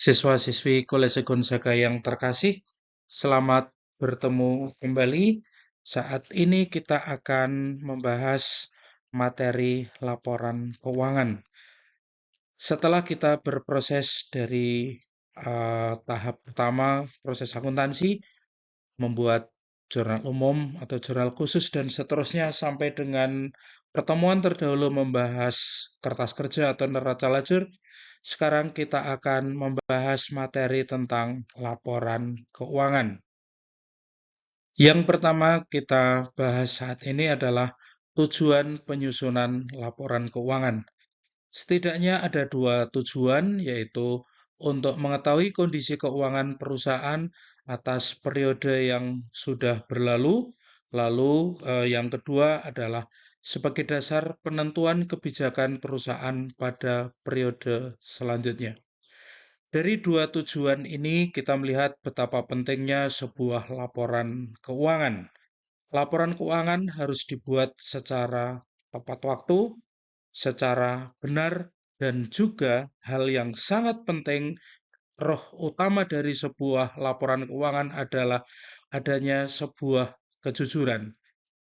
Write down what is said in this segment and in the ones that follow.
Siswa-siswi Kolese Gonzaga yang terkasih, selamat bertemu kembali. Saat ini kita akan membahas materi laporan keuangan. Setelah kita berproses dari tahap pertama, proses akuntansi, membuat jurnal umum atau jurnal khusus dan seterusnya sampai dengan pertemuan terdahulu membahas kertas kerja atau neraca lajur. Sekarang kita akan membahas materi tentang laporan keuangan. Yang pertama kita bahas saat ini adalah tujuan penyusunan laporan keuangan. Setidaknya ada dua tujuan, yaitu untuk mengetahui kondisi keuangan perusahaan atas periode yang sudah berlalu, lalu yang kedua adalah sebagai dasar penentuan kebijakan perusahaan pada periode selanjutnya. Dari dua tujuan ini kita melihat betapa pentingnya sebuah laporan keuangan. Laporan keuangan harus dibuat secara tepat waktu, secara benar, dan juga hal yang sangat penting, roh utama dari sebuah laporan keuangan adalah adanya sebuah kejujuran.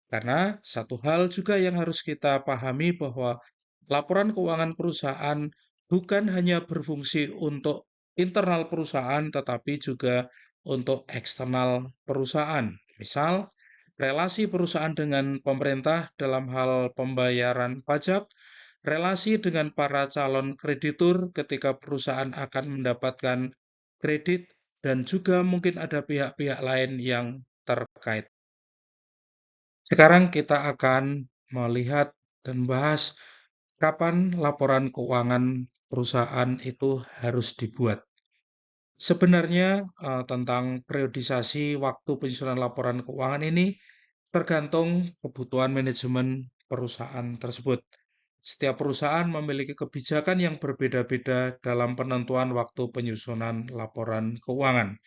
Karena satu hal juga yang harus kita pahami bahwa laporan keuangan perusahaan bukan hanya berfungsi untuk internal perusahaan, tetapi juga untuk eksternal perusahaan. Misal, relasi perusahaan dengan pemerintah dalam hal pembayaran pajak, relasi dengan para calon kreditur ketika perusahaan akan mendapatkan kredit, dan juga mungkin ada pihak-pihak lain yang terkait. Sekarang kita akan melihat dan bahas kapan laporan keuangan perusahaan itu harus dibuat. Sebenarnya tentang periodisasi waktu penyusunan laporan keuangan ini tergantung kebutuhan manajemen perusahaan tersebut. Setiap perusahaan memiliki kebijakan yang berbeda-beda dalam penentuan waktu penyusunan laporan keuangan.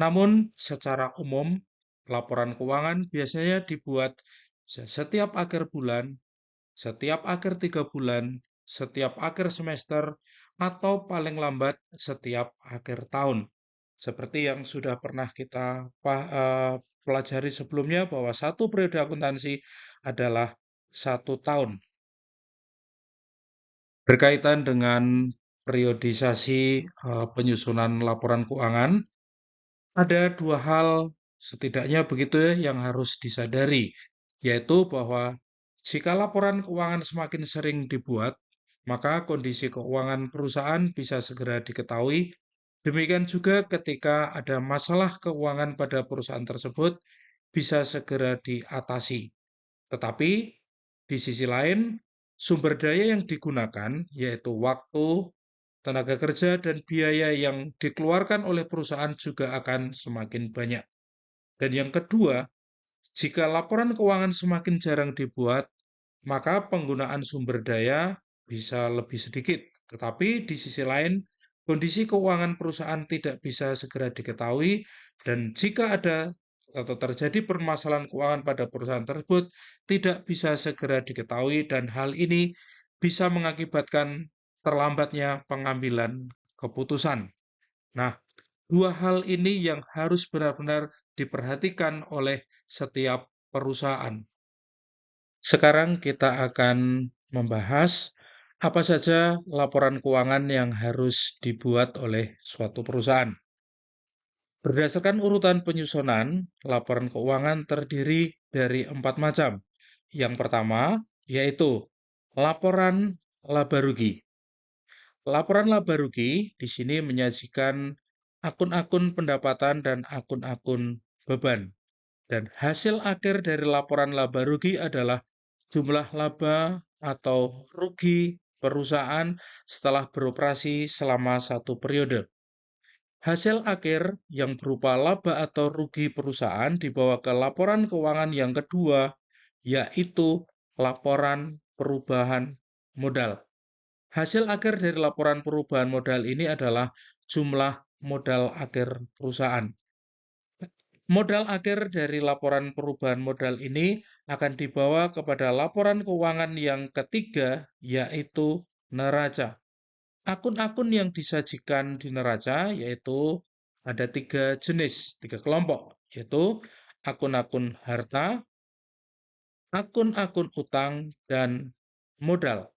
Namun, secara umum, laporan keuangan biasanya dibuat setiap akhir bulan, setiap akhir 3 bulan, setiap akhir semester, atau paling lambat setiap akhir tahun. Seperti yang sudah pernah kita pelajari sebelumnya bahwa satu periode akuntansi adalah 1 tahun. Berkaitan dengan periodisasi penyusunan laporan keuangan, ada dua hal setidaknya begitu ya yang harus disadari, yaitu bahwa jika laporan keuangan semakin sering dibuat, maka kondisi keuangan perusahaan bisa segera diketahui. Demikian juga ketika ada masalah keuangan pada perusahaan tersebut bisa segera diatasi. Tetapi di sisi lain, sumber daya yang digunakan, yaitu waktu, tenaga kerja, dan biaya yang dikeluarkan oleh perusahaan juga akan semakin banyak. Dan yang kedua, jika laporan keuangan semakin jarang dibuat, maka penggunaan sumber daya bisa lebih sedikit. Tetapi di sisi lain, kondisi keuangan perusahaan tidak bisa segera diketahui, dan jika ada atau terjadi permasalahan keuangan pada perusahaan tersebut, tidak bisa segera diketahui, dan hal ini bisa mengakibatkan terlambatnya pengambilan keputusan. Nah, dua hal ini yang harus benar-benar diperhatikan oleh setiap perusahaan. Sekarang kita akan membahas apa saja laporan keuangan yang harus dibuat oleh suatu perusahaan. Berdasarkan urutan penyusunan, laporan keuangan terdiri dari 4 macam. Yang pertama, yaitu laporan laba rugi. Laporan laba rugi di sini menyajikan akun-akun pendapatan dan akun-akun beban. Dan hasil akhir dari laporan laba rugi adalah jumlah laba atau rugi perusahaan setelah beroperasi selama satu periode. Hasil akhir yang berupa laba atau rugi perusahaan dibawa ke laporan keuangan yang kedua, yaitu laporan perubahan modal. Hasil akhir dari laporan perubahan modal ini adalah jumlah modal akhir perusahaan. Modal akhir dari laporan perubahan modal ini akan dibawa kepada laporan keuangan yang ketiga, yaitu neraca. Akun-akun yang disajikan di neraca yaitu ada 3 jenis, 3 kelompok, yaitu akun-akun harta, akun-akun utang, dan modal.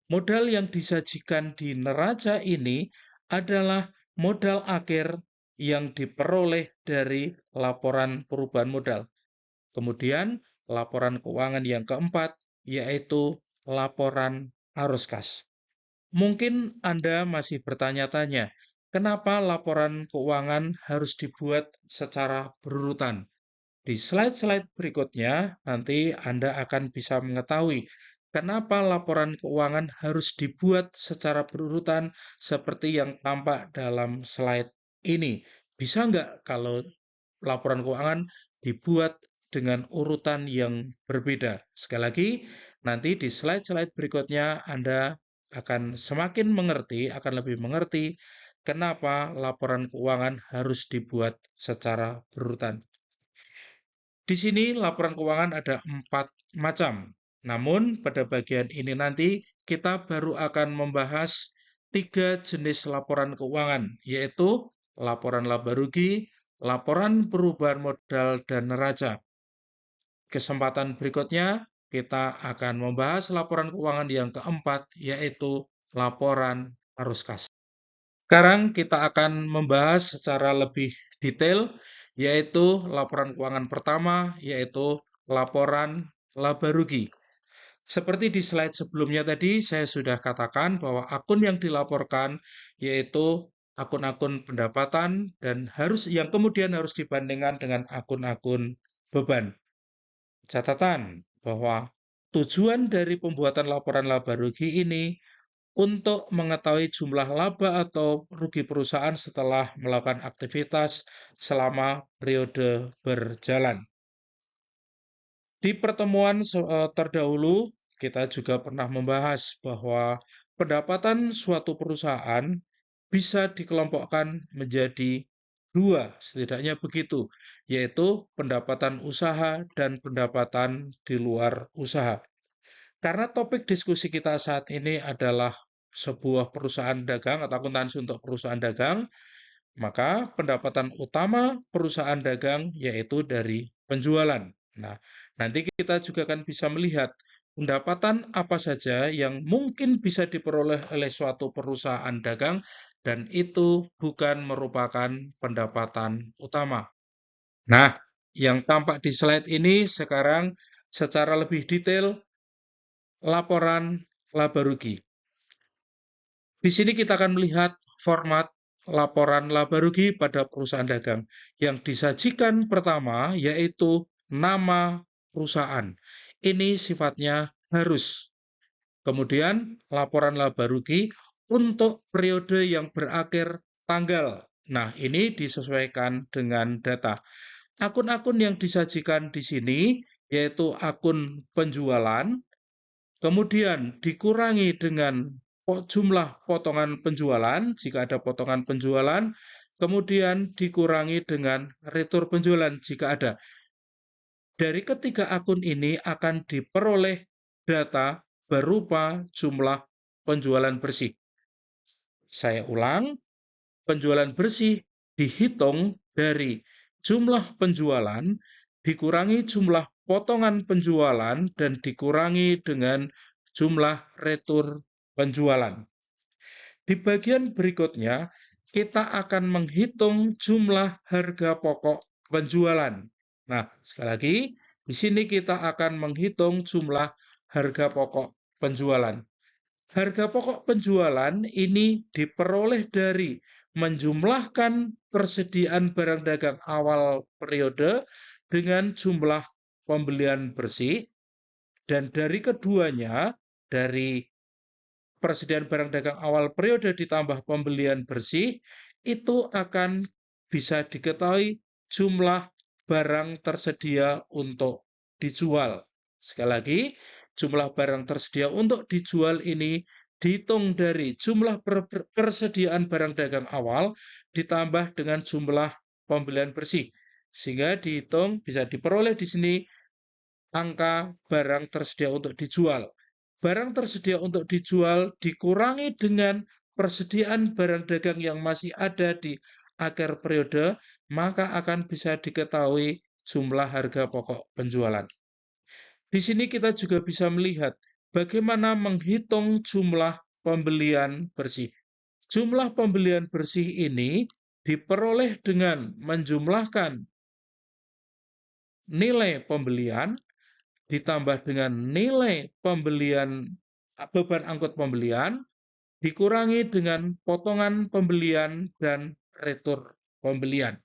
Modal yang disajikan di neraca ini adalah modal akhir yang diperoleh dari laporan perubahan modal. Kemudian, laporan keuangan yang keempat yaitu laporan arus kas. Mungkin Anda masih bertanya-tanya, kenapa laporan keuangan harus dibuat secara berurutan? Di slide-slide berikutnya, nanti Anda akan bisa mengetahui kenapa laporan keuangan harus dibuat secara berurutan seperti yang tampak dalam slide ini. Bisa nggak kalau laporan keuangan dibuat dengan urutan yang berbeda? Sekali lagi, nanti di slide-slide berikutnya Anda akan semakin mengerti, akan lebih mengerti kenapa laporan keuangan harus dibuat secara berurutan. Di sini laporan keuangan ada 4 macam. Namun pada bagian ini nanti kita baru akan membahas 3 jenis laporan keuangan, yaitu laporan laba rugi, laporan perubahan modal, dan neraca. Kesempatan berikutnya kita akan membahas laporan keuangan yang keempat, yaitu laporan arus kas. Sekarang kita akan membahas secara lebih detail, yaitu laporan keuangan pertama, yaitu laporan laba rugi. Seperti di slide sebelumnya tadi, saya sudah katakan bahwa akun yang dilaporkan yaitu akun-akun pendapatan dan yang kemudian harus dibandingkan dengan akun-akun beban. Catatan bahwa tujuan dari pembuatan laporan laba rugi ini untuk mengetahui jumlah laba atau rugi perusahaan setelah melakukan aktivitas selama periode berjalan. Di pertemuan terdahulu, kita juga pernah membahas bahwa pendapatan suatu perusahaan bisa dikelompokkan menjadi 2, setidaknya begitu, yaitu pendapatan usaha dan pendapatan di luar usaha. Karena topik diskusi kita saat ini adalah sebuah perusahaan dagang atau akuntansi untuk perusahaan dagang, maka pendapatan utama perusahaan dagang yaitu dari penjualan. Nah, nanti kita juga akan bisa melihat pendapatan apa saja yang mungkin bisa diperoleh oleh suatu perusahaan dagang dan itu bukan merupakan pendapatan utama. Nah, yang tampak di slide ini sekarang secara lebih detail laporan laba rugi. Di sini kita akan melihat format laporan laba rugi pada perusahaan dagang. Yang disajikan pertama yaitu nama perusahaan. Ini sifatnya harus. Kemudian laporan laba rugi untuk periode yang berakhir tanggal. Nah, ini disesuaikan dengan data. Akun-akun yang disajikan di sini yaitu akun penjualan, kemudian dikurangi dengan jumlah potongan penjualan, jika ada potongan penjualan, kemudian dikurangi dengan retur penjualan jika ada. Dari ketiga akun ini akan diperoleh data berupa jumlah penjualan bersih. Saya ulang, penjualan bersih dihitung dari jumlah penjualan dikurangi jumlah potongan penjualan dan dikurangi dengan jumlah retur penjualan. Di bagian berikutnya, kita akan menghitung jumlah harga pokok penjualan. Nah, sekali lagi, di sini kita akan menghitung jumlah harga pokok penjualan. Harga pokok penjualan ini diperoleh dari menjumlahkan persediaan barang dagang awal periode dengan jumlah pembelian bersih, dan dari keduanya, dari persediaan barang dagang awal periode ditambah pembelian bersih, itu akan bisa diketahui jumlah barang tersedia untuk dijual. Sekali lagi, jumlah barang tersedia untuk dijual ini dihitung dari jumlah persediaan barang dagang awal ditambah dengan jumlah pembelian bersih. Sehingga dihitung bisa diperoleh di sini angka barang tersedia untuk dijual. Barang tersedia untuk dijual dikurangi dengan persediaan barang dagang yang masih ada di akhir periode, maka akan bisa diketahui jumlah harga pokok penjualan. Di sini kita juga bisa melihat bagaimana menghitung jumlah pembelian bersih. Jumlah pembelian bersih ini diperoleh dengan menjumlahkan nilai pembelian ditambah dengan nilai pembelian beban angkut pembelian dikurangi dengan potongan pembelian dan retur pembelian.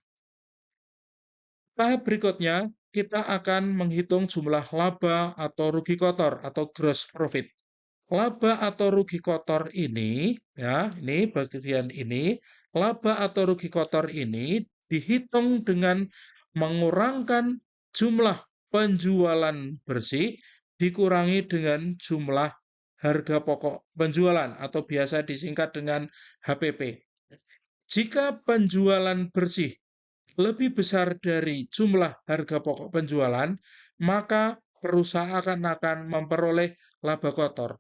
Tahap berikutnya, kita akan menghitung jumlah laba atau rugi kotor atau gross profit. Laba atau rugi kotor ini, ya, ini bagian ini, laba atau rugi kotor ini dihitung dengan mengurangkan jumlah penjualan bersih dikurangi dengan jumlah harga pokok penjualan atau biasa disingkat dengan HPP. Jika penjualan bersih lebih besar dari jumlah harga pokok penjualan, maka perusahaan akan memperoleh laba kotor.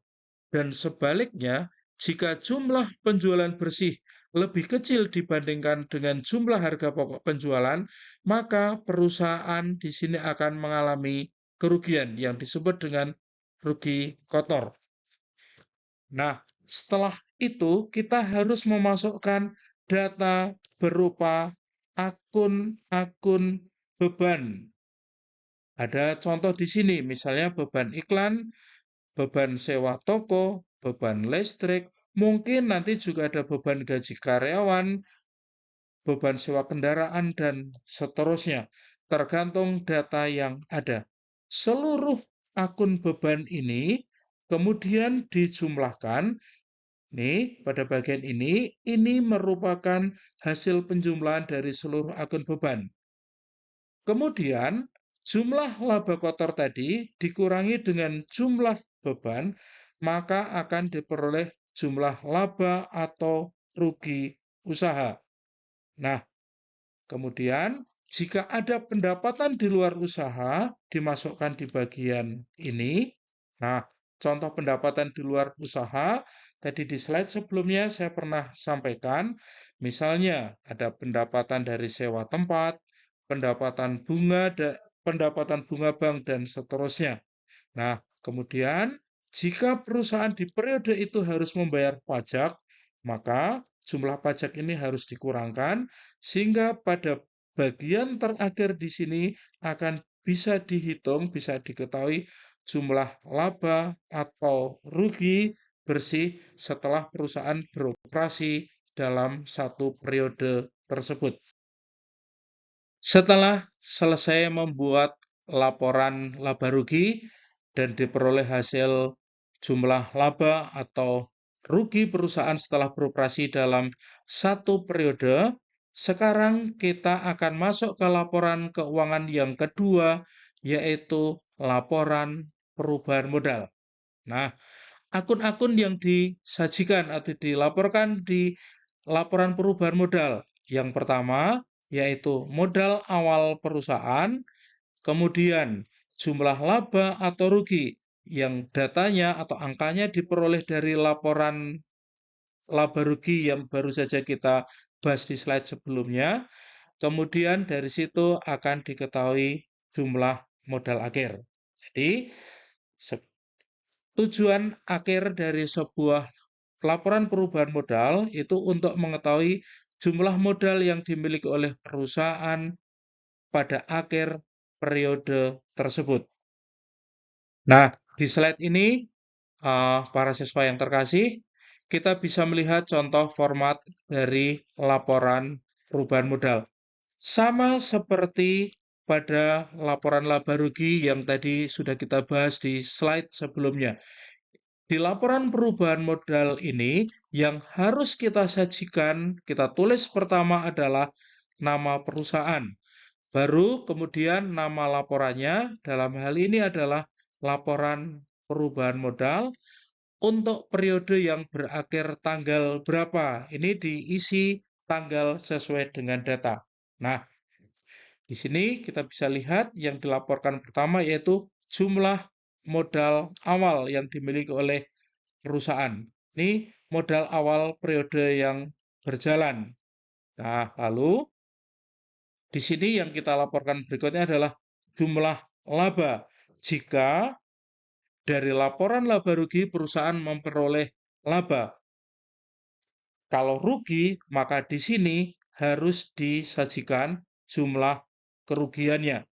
Dan sebaliknya, jika jumlah penjualan bersih lebih kecil dibandingkan dengan jumlah harga pokok penjualan, maka perusahaan di sini akan mengalami kerugian yang disebut dengan rugi kotor. Nah, setelah itu kita harus memasukkan data berupa akun-akun beban. Ada contoh di sini, misalnya beban iklan, beban sewa toko, beban listrik, mungkin nanti juga ada beban gaji karyawan, beban sewa kendaraan, dan seterusnya, tergantung data yang ada. Seluruh akun beban ini kemudian dijumlahkan. Nih, pada bagian ini merupakan hasil penjumlahan dari seluruh akun beban. Kemudian, jumlah laba kotor tadi dikurangi dengan jumlah beban, maka akan diperoleh jumlah laba atau rugi usaha. Nah, kemudian jika ada pendapatan di luar usaha, dimasukkan di bagian ini. Nah, contoh pendapatan di luar usaha, tadi di slide sebelumnya saya pernah sampaikan, misalnya ada pendapatan dari sewa tempat, pendapatan bunga bank, dan seterusnya. Nah, kemudian jika perusahaan di periode itu harus membayar pajak, maka jumlah pajak ini harus dikurangkan sehingga pada bagian terakhir di sini akan bisa dihitung, bisa diketahui jumlah laba atau rugi bersih setelah perusahaan beroperasi dalam satu periode tersebut. Setelah selesai membuat laporan laba rugi dan diperoleh hasil jumlah laba atau rugi perusahaan setelah beroperasi dalam satu periode, sekarang kita akan masuk ke laporan keuangan yang kedua, yaitu laporan perubahan modal. Nah, akun-akun yang disajikan atau dilaporkan di laporan perubahan modal. Yang pertama, yaitu modal awal perusahaan, kemudian jumlah laba atau rugi yang datanya atau angkanya diperoleh dari laporan laba rugi yang baru saja kita bahas di slide sebelumnya. Kemudian dari situ akan diketahui jumlah modal akhir. Jadi, tujuan akhir dari sebuah laporan perubahan modal itu untuk mengetahui jumlah modal yang dimiliki oleh perusahaan pada akhir periode tersebut. Nah, di slide ini, para siswa yang terkasih, kita bisa melihat contoh format dari laporan perubahan modal. Sama seperti pada laporan laba rugi yang tadi sudah kita bahas di slide sebelumnya. Di laporan perubahan modal ini, yang harus kita sajikan, kita tulis pertama adalah nama perusahaan. Baru kemudian nama laporannya, dalam hal ini adalah laporan perubahan modal untuk periode yang berakhir tanggal berapa. Ini diisi tanggal sesuai dengan data. Nah, di sini kita bisa lihat yang dilaporkan pertama yaitu jumlah modal awal yang dimiliki oleh perusahaan. Ini modal awal periode yang berjalan. Nah, lalu di sini yang kita laporkan berikutnya adalah jumlah laba. Jika dari laporan laba rugi perusahaan memperoleh laba. Kalau rugi, maka di sini harus disajikan jumlah kerugiannya.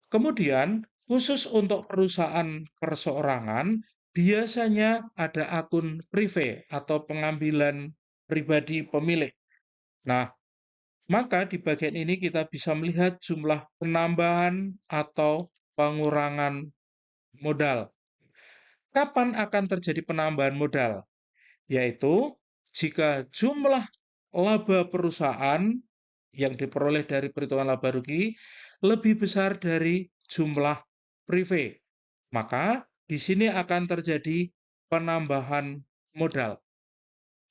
Kemudian, khusus untuk perusahaan perseorangan, biasanya ada akun prive atau pengambilan pribadi pemilik. Nah, maka di bagian ini kita bisa melihat jumlah penambahan atau pengurangan modal. Kapan akan terjadi penambahan modal? Yaitu jika jumlah laba perusahaan yang diperoleh dari perhitungan laba rugi lebih besar dari jumlah prive. Maka di sini akan terjadi penambahan modal.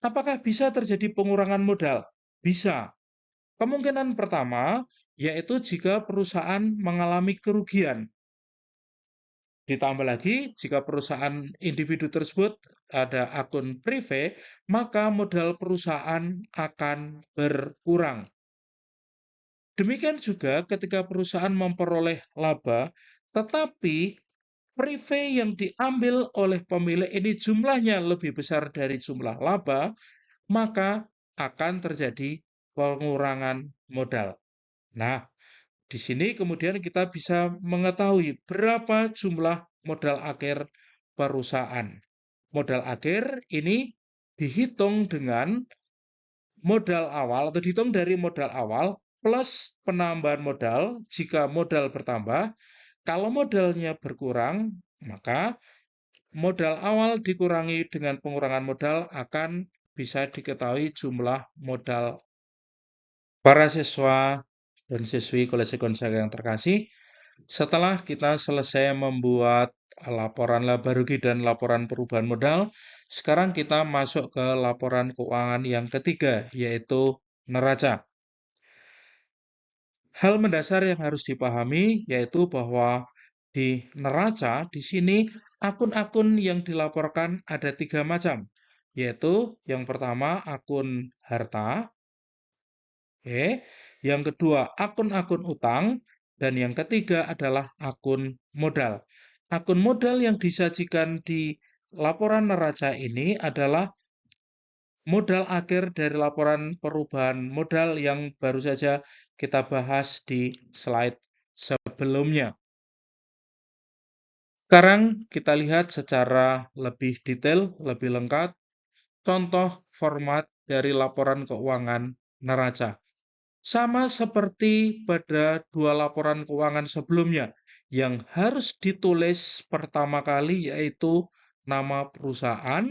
Apakah bisa terjadi pengurangan modal? Bisa. Kemungkinan pertama yaitu jika perusahaan mengalami kerugian. Ditambah lagi, jika perusahaan individu tersebut ada akun prive, maka modal perusahaan akan berkurang. Demikian juga ketika perusahaan memperoleh laba, tetapi prive yang diambil oleh pemilik ini jumlahnya lebih besar dari jumlah laba, maka akan terjadi pengurangan modal. Nah, di sini kemudian kita bisa mengetahui berapa jumlah modal akhir perusahaan. Modal akhir ini dihitung dengan modal awal atau dihitung dari modal awal plus penambahan modal jika modal bertambah. Kalau modalnya berkurang, maka modal awal dikurangi dengan pengurangan modal akan bisa diketahui jumlah modal. Para siswa dan siswi Kolese Gonzaga yang terkasih, setelah kita selesai membuat laporan laba rugi dan laporan perubahan modal, sekarang kita masuk ke laporan keuangan yang ketiga, yaitu neraca. Hal mendasar yang harus dipahami yaitu bahwa di neraca di sini akun-akun yang dilaporkan ada 3 macam, yaitu yang pertama akun harta, yang kedua akun-akun utang, dan yang ketiga adalah akun modal. Akun modal yang disajikan di laporan neraca ini adalah modal akhir dari laporan perubahan modal yang baru saja kita bahas di slide sebelumnya. Sekarang kita lihat secara lebih detail, lebih lengkap, contoh format dari laporan keuangan neraca. Sama seperti pada dua laporan keuangan sebelumnya, yang harus ditulis pertama kali yaitu nama perusahaan,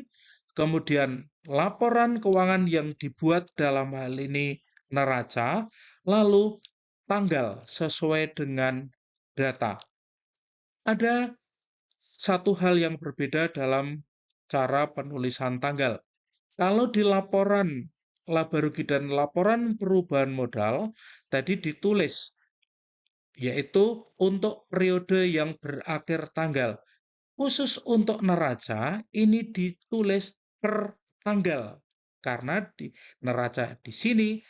kemudian laporan keuangan yang dibuat dalam hal ini neraca, lalu tanggal sesuai dengan data. Ada satu hal yang berbeda dalam cara penulisan tanggal. Kalau di laporan laba rugi dan laporan perubahan modal, tadi ditulis, yaitu untuk periode yang berakhir tanggal. Khusus untuk neraca, ini ditulis per tanggal. Karena di neraca di sini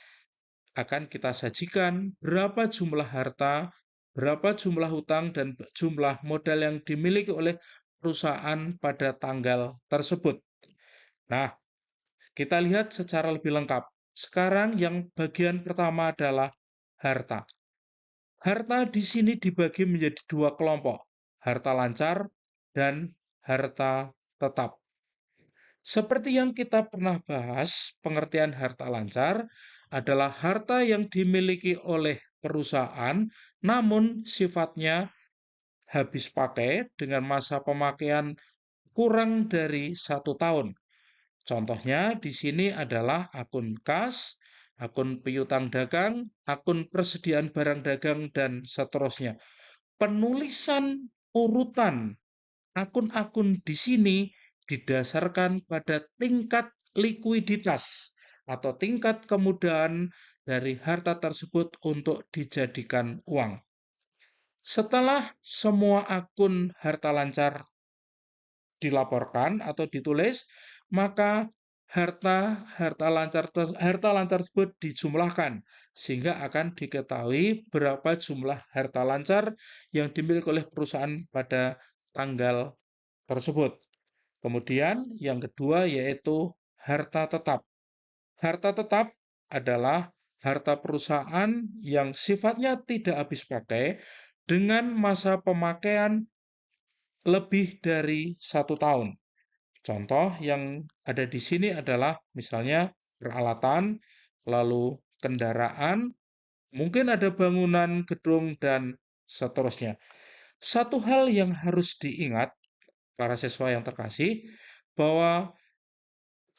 akan kita sajikan berapa jumlah harta, berapa jumlah hutang, dan jumlah modal yang dimiliki oleh perusahaan pada tanggal tersebut. Nah, kita lihat secara lebih lengkap. Sekarang yang bagian pertama adalah harta. Harta di sini dibagi menjadi dua kelompok, harta lancar dan harta tetap. Seperti yang kita pernah bahas, pengertian harta lancar adalah harta yang dimiliki oleh perusahaan, namun sifatnya habis pakai dengan masa pemakaian kurang dari 1 tahun. Contohnya di sini adalah akun kas, akun piutang dagang, akun persediaan barang dagang, dan seterusnya. Penulisan urutan akun-akun di sini didasarkan pada tingkat likuiditas atau tingkat kemudahan dari harta tersebut untuk dijadikan uang. Setelah semua akun harta lancar dilaporkan atau ditulis, maka harta lancar tersebut dijumlahkan sehingga akan diketahui berapa jumlah harta lancar yang dimiliki oleh perusahaan pada tanggal tersebut. Kemudian yang kedua yaitu harta tetap. Harta tetap adalah harta perusahaan yang sifatnya tidak habis pakai dengan masa pemakaian lebih dari 1 tahun. Contoh yang ada di sini adalah misalnya peralatan, lalu kendaraan, mungkin ada bangunan, gedung, dan seterusnya. Satu hal yang harus diingat, para siswa yang terkasih, bahwa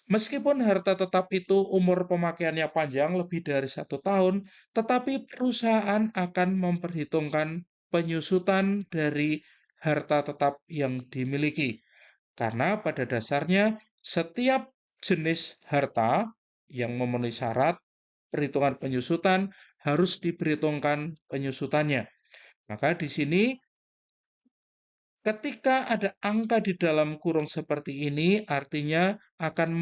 meskipun harta tetap itu umur pemakaiannya panjang lebih dari 1 tahun, tetapi perusahaan akan memperhitungkan penyusutan dari harta tetap yang dimiliki. Karena pada dasarnya setiap jenis harta yang memenuhi syarat perhitungan penyusutan harus diperhitungkan penyusutannya. Maka di sini ketika ada angka di dalam kurung seperti ini artinya akan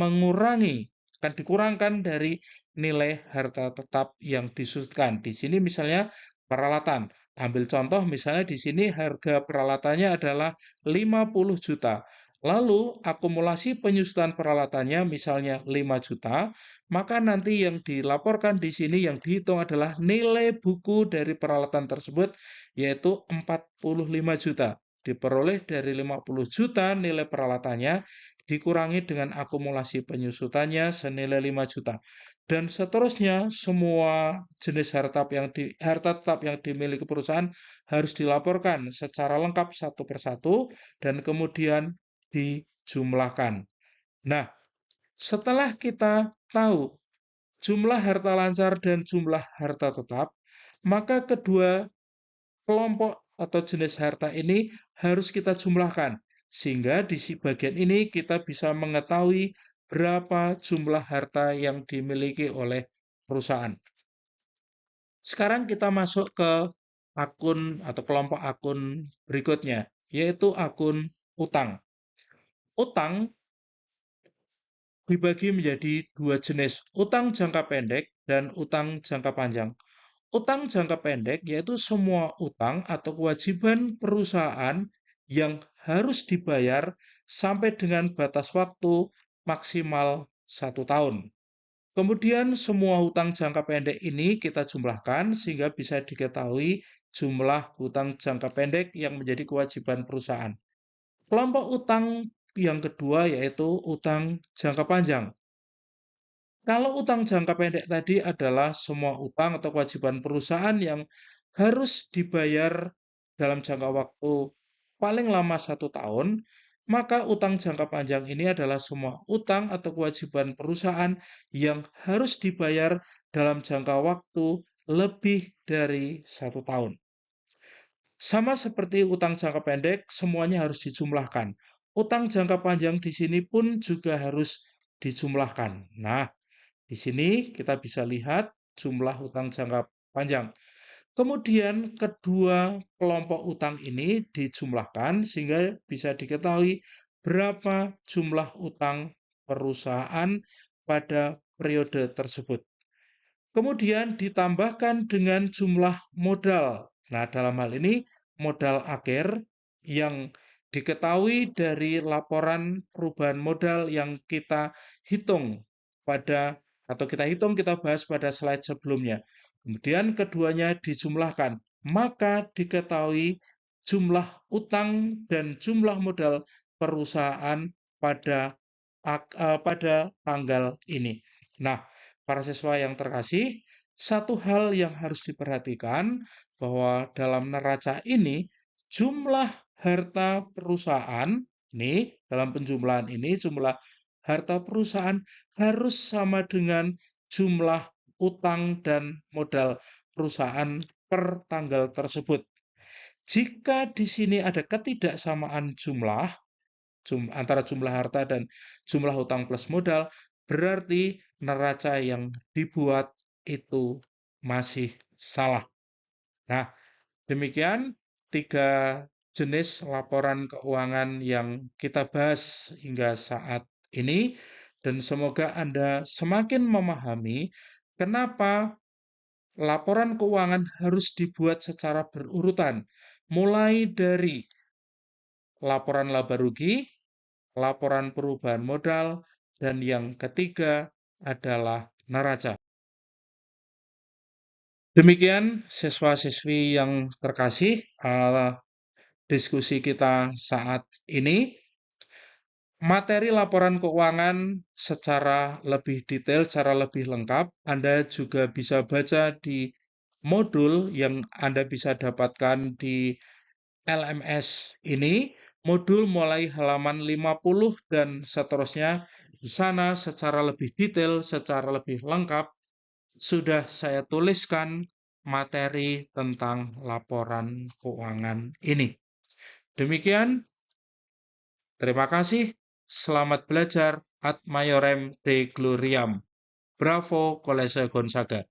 dikurangkan dari nilai harta tetap yang disusutkan. Di sini misalnya peralatan. Ambil contoh misalnya di sini harga peralatannya adalah 50 juta. Lalu akumulasi penyusutan peralatannya misalnya 5 juta, maka nanti yang dilaporkan di sini yang dihitung adalah nilai buku dari peralatan tersebut yaitu 45 juta. Diperoleh dari 50 juta nilai peralatannya dikurangi dengan akumulasi penyusutannya senilai 5 juta. Dan seterusnya semua jenis harta tetap yang dimiliki perusahaan harus dilaporkan secara lengkap satu persatu dan kemudian dijumlahkan. Nah, setelah kita tahu jumlah harta lancar dan jumlah harta tetap, maka kedua kelompok atau jenis harta ini harus kita jumlahkan. Sehingga di bagian ini kita bisa mengetahui berapa jumlah harta yang dimiliki oleh perusahaan. Sekarang kita masuk ke akun atau kelompok akun berikutnya, yaitu akun utang. Utang dibagi menjadi dua jenis, utang jangka pendek dan utang jangka panjang. Utang jangka pendek yaitu semua utang atau kewajiban perusahaan yang harus dibayar sampai dengan batas waktu maksimal 1 tahun. Kemudian semua hutang jangka pendek ini kita jumlahkan sehingga bisa diketahui jumlah hutang jangka pendek yang menjadi kewajiban perusahaan. Kelompok utang yang kedua yaitu utang jangka panjang. Kalau utang jangka pendek tadi adalah semua utang atau kewajiban perusahaan yang harus dibayar dalam jangka waktu paling lama 1 tahun, maka utang jangka panjang ini adalah semua utang atau kewajiban perusahaan yang harus dibayar dalam jangka waktu lebih dari 1 tahun. Sama seperti utang jangka pendek, semuanya harus dijumlahkan. Utang jangka panjang di sini pun juga harus dijumlahkan. Nah, di sini kita bisa lihat jumlah utang jangka panjang. Kemudian kedua kelompok utang ini dijumlahkan sehingga bisa diketahui berapa jumlah utang perusahaan pada periode tersebut. Kemudian ditambahkan dengan jumlah modal. Nah, dalam hal ini modal akhir yang diketahui dari laporan perubahan modal yang kita hitung kita bahas pada slide sebelumnya. Kemudian keduanya dijumlahkan, maka diketahui jumlah utang dan jumlah modal perusahaan pada tanggal ini. Nah, para siswa yang terkasih, satu hal yang harus diperhatikan bahwa dalam neraca ini jumlah harta perusahaan ini dalam penjumlahan ini jumlah harta perusahaan harus sama dengan jumlah utang dan modal perusahaan per tanggal tersebut. Jika di sini ada ketidaksamaan jumlah antara jumlah harta dan jumlah hutang plus modal, berarti neraca yang dibuat itu masih salah. Nah, demikian 3 jenis laporan keuangan yang kita bahas hingga saat ini. dan semoga Anda semakin memahami kenapa laporan keuangan harus dibuat secara berurutan, mulai dari laporan laba rugi, laporan perubahan modal, dan yang ketiga adalah neraca. Demikian siswa-siswi yang terkasih, diskusi kita saat ini. Materi laporan keuangan secara lebih detail, secara lebih lengkap, Anda juga bisa baca di modul yang Anda bisa dapatkan di LMS ini, modul mulai halaman 50 dan seterusnya. Di sana secara lebih detail, secara lebih lengkap, sudah saya tuliskan materi tentang laporan keuangan ini. Demikian, terima kasih. Selamat belajar. Ad Maiorem de Gloriam. Bravo, Kolese Gonzaga.